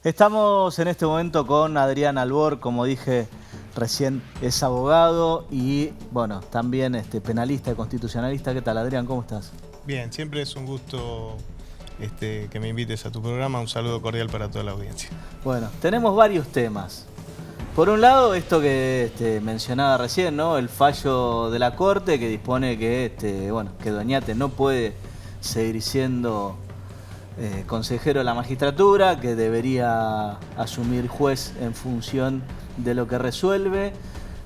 Estamos en este momento con Adrián Albor, como dije recién, es abogado y, bueno, también penalista y constitucionalista. ¿Qué tal, Adrián? ¿Cómo estás? Bien, siempre es un gusto que me invites a tu programa. Un saludo cordial para toda la audiencia. Bueno, tenemos varios temas. Por un lado, esto que mencionaba recién, ¿no? El fallo de la Corte que dispone que, que Doñate no puede seguir siendo consejero de la magistratura, que debería asumir juez en función de lo que resuelve.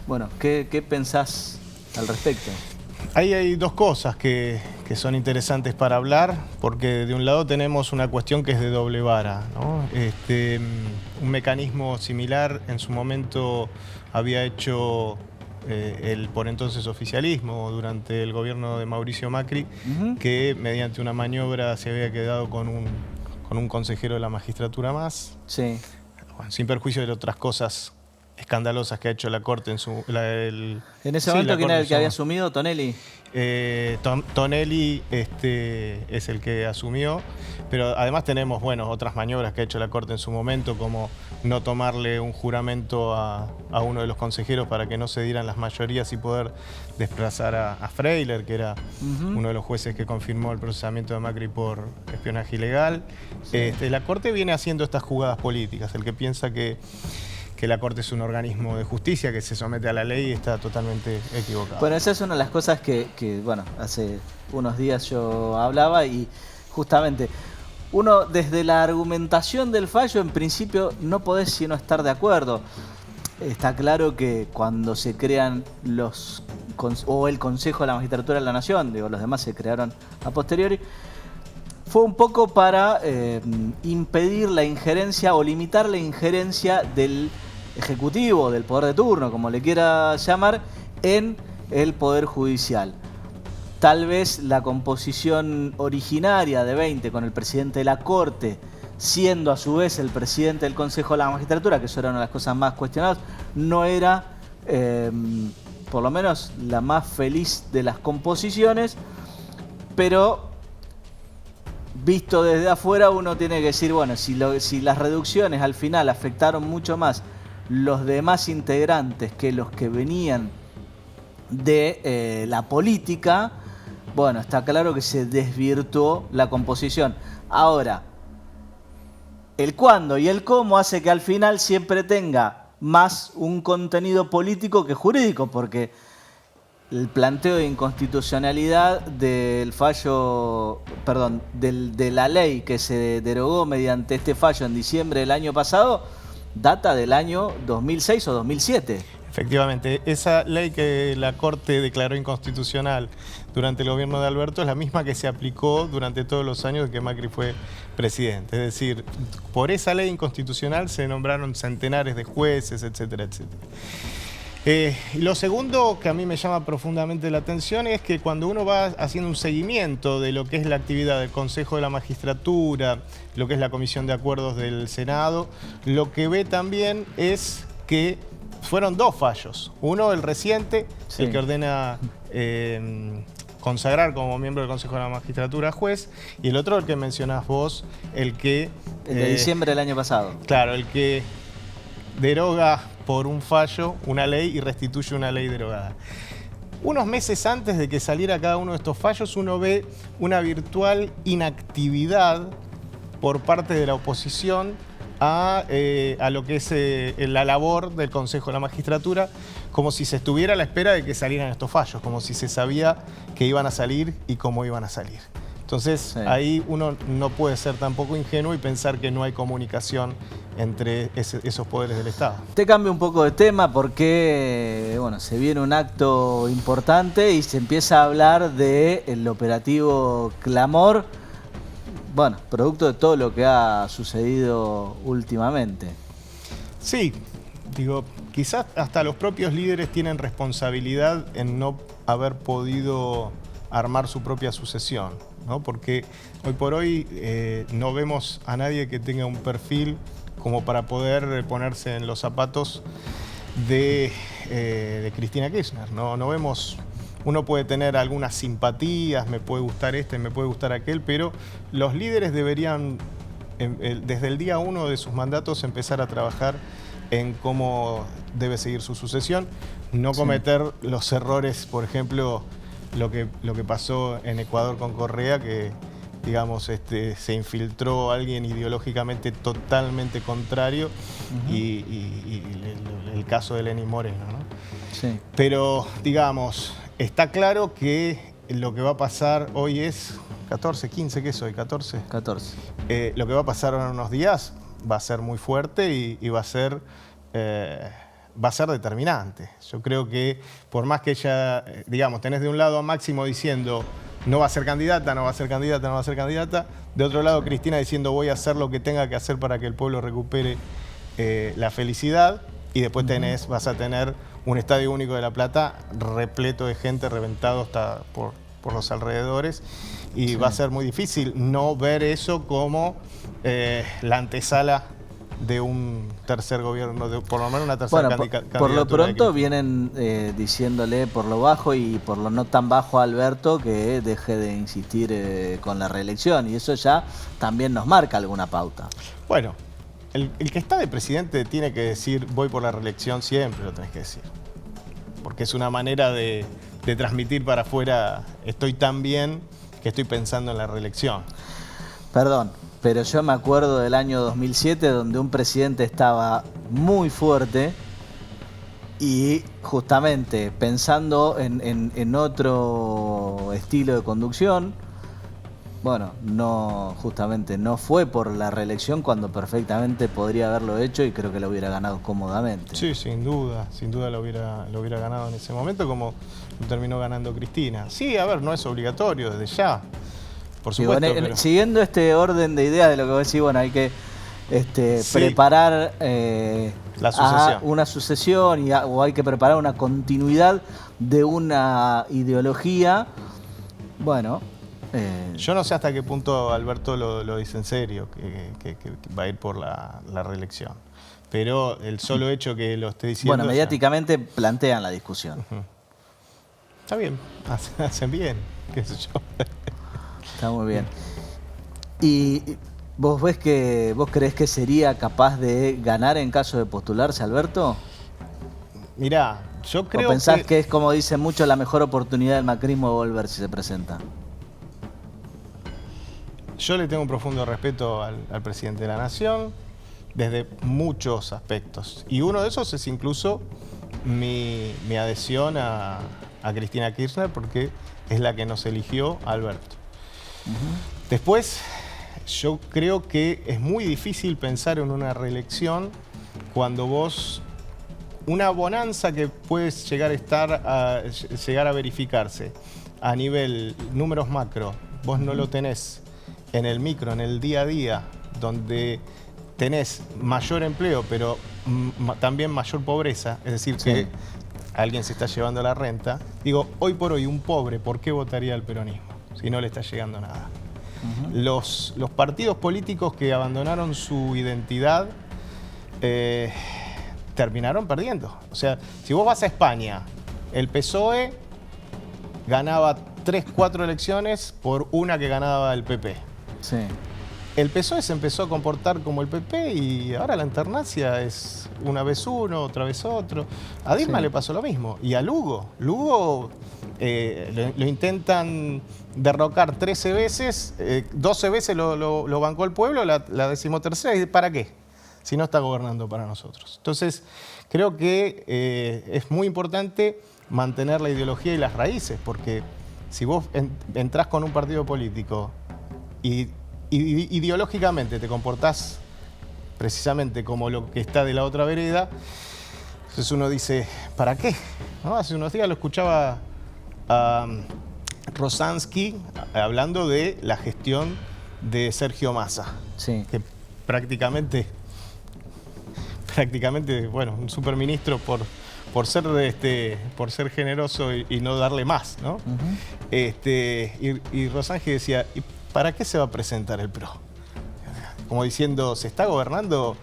Bueno, ¿qué pensás al respecto? Ahí hay dos cosas que son interesantes para hablar, porque de un lado tenemos una cuestión que es de doble vara, ¿no? Un mecanismo similar en su momento había hecho el por entonces oficialismo durante el gobierno de Mauricio Macri, que mediante una maniobra se había quedado con un consejero de la magistratura más. Sí. Bueno, sin perjuicio de otras cosas escandalosas que ha hecho la Corte en su... En ese momento, ¿quién era el que había asumido? ¿Tonelli? Tonelli es el que asumió, pero además tenemos, bueno, otras maniobras que ha hecho la Corte en su momento, como no tomarle un juramento a uno de los consejeros para que no se dieran las mayorías y poder desplazar a Freiler, que era uno de los jueces que confirmó el procesamiento de Macri por espionaje ilegal. Sí. La Corte viene haciendo estas jugadas políticas. El que piensa que la Corte es un organismo de justicia que se somete a la ley está totalmente equivocado. Bueno, esa es una de las cosas que bueno, hace unos días yo hablaba y justamente uno desde la argumentación del fallo en principio no podés sino estar de acuerdo. Está claro que cuando se crean el Consejo de la Magistratura de la Nación, digo, los demás se crearon a posteriori, fue un poco para impedir la injerencia o limitar la injerencia del Ejecutivo, del poder de turno, como le quiera llamar, en el Poder Judicial. Tal vez la composición originaria de 20 con el presidente de la Corte, siendo a su vez el presidente del Consejo de la Magistratura, que eso era una de las cosas más cuestionadas, no era, por lo menos, la más feliz de las composiciones, pero visto desde afuera uno tiene que decir, bueno, si las reducciones al final afectaron mucho más los demás integrantes que los que venían de la política, bueno, está claro que se desvirtuó la composición. Ahora, el cuándo y el cómo hace que al final siempre tenga más un contenido político que jurídico, porque el planteo de inconstitucionalidad del fallo, perdón, de la ley que se derogó mediante este fallo en diciembre del año pasado, data del año 2006 o 2007. Efectivamente, esa ley que la Corte declaró inconstitucional durante el gobierno de Alberto es la misma que se aplicó durante todos los años que Macri fue presidente. Es decir, por esa ley inconstitucional se nombraron centenares de jueces, etcétera, etcétera. Lo segundo que a mí me llama profundamente la atención es que cuando uno va haciendo un seguimiento de lo que es la actividad del Consejo de la Magistratura, lo que es la Comisión de Acuerdos del Senado, lo que ve también es que fueron dos fallos. Uno, el reciente, sí, el que ordena consagrar como miembro del Consejo de la Magistratura a juez, y el otro, el que mencionás vos, el que... El de diciembre del año pasado. Claro, el que deroga por un fallo una ley y restituye una ley derogada. Unos meses antes de que saliera cada uno de estos fallos, uno ve una virtual inactividad por parte de la oposición a lo que es la labor del Consejo de la Magistratura, como si se estuviera a la espera de que salieran estos fallos, como si se sabía que iban a salir y cómo iban a salir. Entonces, sí, ahí uno no puede ser tampoco ingenuo y pensar que no hay comunicación entre esos poderes del Estado. Te cambio un poco de tema porque, bueno, se viene un acto importante y se empieza a hablar del operativo Clamor, bueno, producto de todo lo que ha sucedido últimamente. Sí, digo, quizás hasta los propios líderes tienen responsabilidad en no haber podido armar su propia sucesión, ¿no? Porque hoy por hoy no vemos a nadie que tenga un perfil como para poder ponerse en los zapatos de Cristina Kirchner. No vemos. Uno puede tener algunas simpatías, me puede gustar este, me puede gustar aquel, pero los líderes deberían desde el día 1 de sus mandatos, empezar a trabajar en cómo debe seguir su sucesión, no cometer los errores, por ejemplo, lo que pasó en Ecuador con Correa, que digamos, se infiltró alguien ideológicamente totalmente contrario, y el caso de Lenín Moreno, ¿no? Sí. Pero, digamos, está claro que lo que va a pasar hoy es 14, 15, ¿qué es hoy? 14. 14. Lo que va a pasar en unos días va a ser muy fuerte y va a ser determinante. Yo creo que por más que ella, digamos, tenés de un lado a Máximo diciendo no va a ser candidata, no va a ser candidata, no va a ser candidata, de otro lado Cristina diciendo voy a hacer lo que tenga que hacer para que el pueblo recupere la felicidad, y después vas a tener un Estadio Único de La Plata repleto de gente, reventado hasta por los alrededores, y va a ser muy difícil no ver eso como la antesala de un tercer gobierno, por lo menos una tercera candidatura. Por lo pronto vienen diciéndole por lo bajo y por lo no tan bajo a Alberto que deje de insistir con la reelección, y eso ya también nos marca alguna pauta. Bueno, el que está de presidente tiene que decir voy por la reelección, siempre lo tenés que decir, porque es una manera de transmitir para afuera estoy tan bien que estoy pensando en la reelección. Perdón, pero yo me acuerdo del año 2007 donde un presidente estaba muy fuerte y justamente pensando en otro estilo de conducción, bueno, justamente no fue por la reelección cuando perfectamente podría haberlo hecho y creo que lo hubiera ganado cómodamente. Sí, sin duda lo hubiera ganado en ese momento, como lo terminó ganando Cristina. Sí, a ver, no es obligatorio desde ya. Por supuesto, pero... Siguiendo este orden de ideas de lo que vos decís, bueno, hay que preparar a una sucesión o hay que preparar una continuidad de una ideología. Bueno, yo no sé hasta qué punto Alberto lo dice en serio, que va a ir por la reelección. Pero el solo hecho que lo esté diciendo... Bueno, mediáticamente plantean la discusión. Está bien, hacen bien, qué sé yo. Está muy bien. ¿Y vos creés que sería capaz de ganar en caso de postularse, Alberto? Mirá, yo creo que... ¿O pensás que es, como dicen muchos, la mejor oportunidad del macrismo de volver si se presenta? Yo le tengo un profundo respeto al presidente de la Nación desde muchos aspectos. Y uno de esos es incluso mi adhesión a Cristina Kirchner, porque es la que nos eligió a Alberto. Después, yo creo que es muy difícil pensar en una reelección cuando vos, una bonanza que puedes llegar a verificarse a nivel números macro, vos no lo tenés en el micro, en el día a día, donde tenés mayor empleo, pero también mayor pobreza, es decir, que alguien se está llevando la renta. Digo, hoy por hoy, un pobre, ¿por qué votaría al peronismo si no le está llegando nada? Los partidos políticos que abandonaron su identidad terminaron perdiendo. O sea, si vos vas a España, el PSOE ganaba 3, 4 elecciones por una que ganaba el PP. Sí. El PSOE se empezó a comportar como el PP y ahora la alternancia es una vez uno, otra vez otro. A Dilma le pasó lo mismo. Y a Lugo. Lugo lo intentan derrocar 13 veces, 12 veces lo bancó el pueblo, la 13ª. ¿Y para qué? Si no está gobernando para nosotros. Entonces, creo que es muy importante mantener la ideología y las raíces, porque si vos entrás con un partido político y ideológicamente te comportás precisamente como lo que está de la otra vereda, entonces uno dice, ¿para qué? ¿No? Hace unos días lo escuchaba a Rosansky hablando de la gestión de Sergio Massa, que prácticamente, bueno, un superministro por ser generoso y no darle más, ¿no? Y Rosansky decía, ¿y para qué se va a presentar el PRO? Como diciendo, ¿se está gobernando?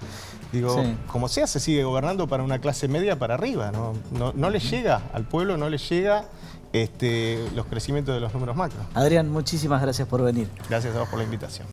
Digo, como sea, se sigue gobernando para una clase media para arriba, no le llega al pueblo, no le llega los crecimientos de los números macro. Adrián, muchísimas gracias por venir. Gracias a vos por la invitación.